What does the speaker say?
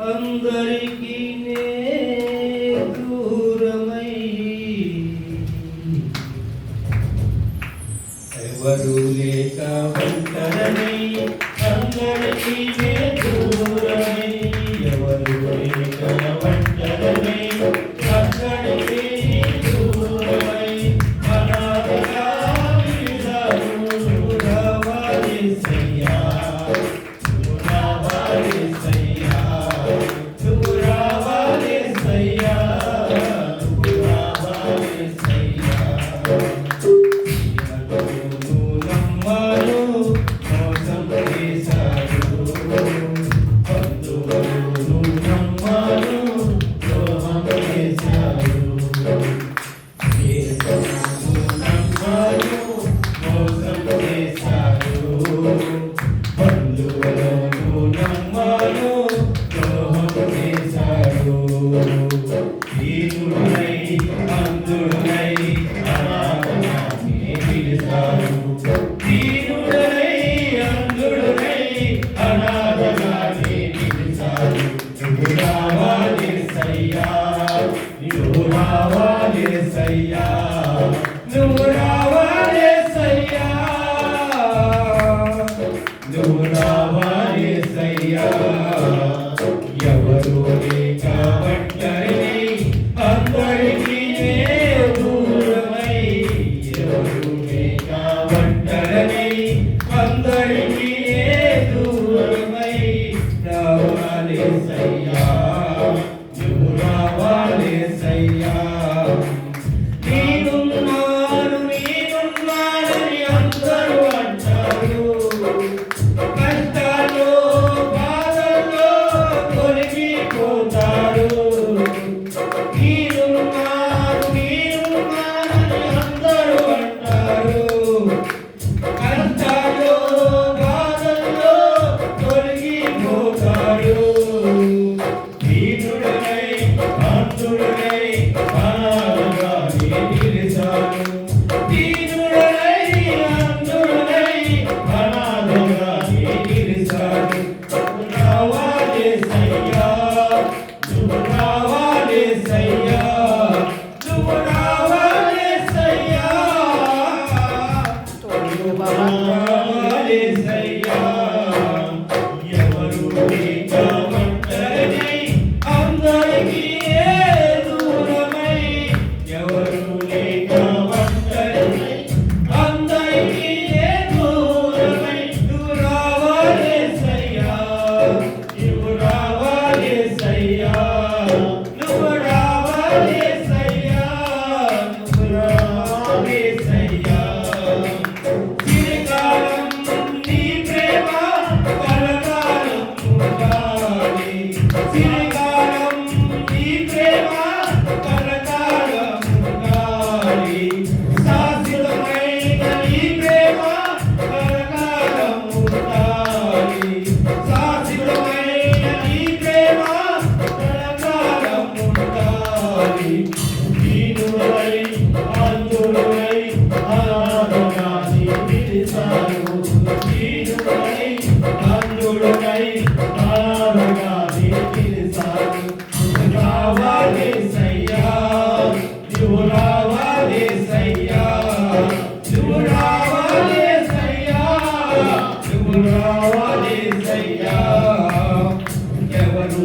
అందరికీ దూరమై ఎవరు లేక ఒంటరై అందరికీ దూరమై ఎవరు లేక ఒంటరై అందరికీ దూరమై అనాథగా ఎవరు లేక ఒంటరినై అందరికీ దూరమై ఎవరు లేక ఒంటరినై అందరికీ దూరమై రావాలేసయ్యా నువ్వు రావాలేసయ్యా నేనున్నానని అందరూ అంటారు కష్టాల్లో బాధల్లో తొలగిపోతారు నేనున్నానని అందరూ అంటారు కష్టాల్లో బాధల్లో తొలగిపోతారు దీనుడనై అంతుడనై అనాథగా నిలిచాను దీనుడనై అంతుడనై అనాథగా నిలిచాను రావాలేసయ్యా నువ్వు రావాలేసయ్యా నువ్వు రావాలేసయ్యా నువ్వు రావాలేసయ్యా ఎవరు లేక ఒంటరినై అందరికీ దూరమై ఎవరు లేక ఒంటరినై అందరికీ దూరమై నువ్వు రావాలేసయ్యా నువ్వు రావాలేసయ్యా నువ్వు రావాలేసయ్యా నువ్వు రావాలేసయ్యా చిరకాలం నీ ప్రేమ కలకాలం ఉండాలి చిరకాలం నీ ప్రేమ కలకాలం ఉండాలి శాశ్వతమైన నీ ప్రేమ కలకాలం ఉండాలి శాశ్వతమైన నీ ప్రేమ కలకాలం ఉండాలి దీనుడై అందుడై అనాథగా నిలిచాను దీనుడై అందుడై అనాథగా నిలిచాను రావాలేసయ్యా నువ్వు రావాలేసయ్యా నువ్వు రావాలేసయ్యా నువ్వు రావాలేసయ్యా ఎవరు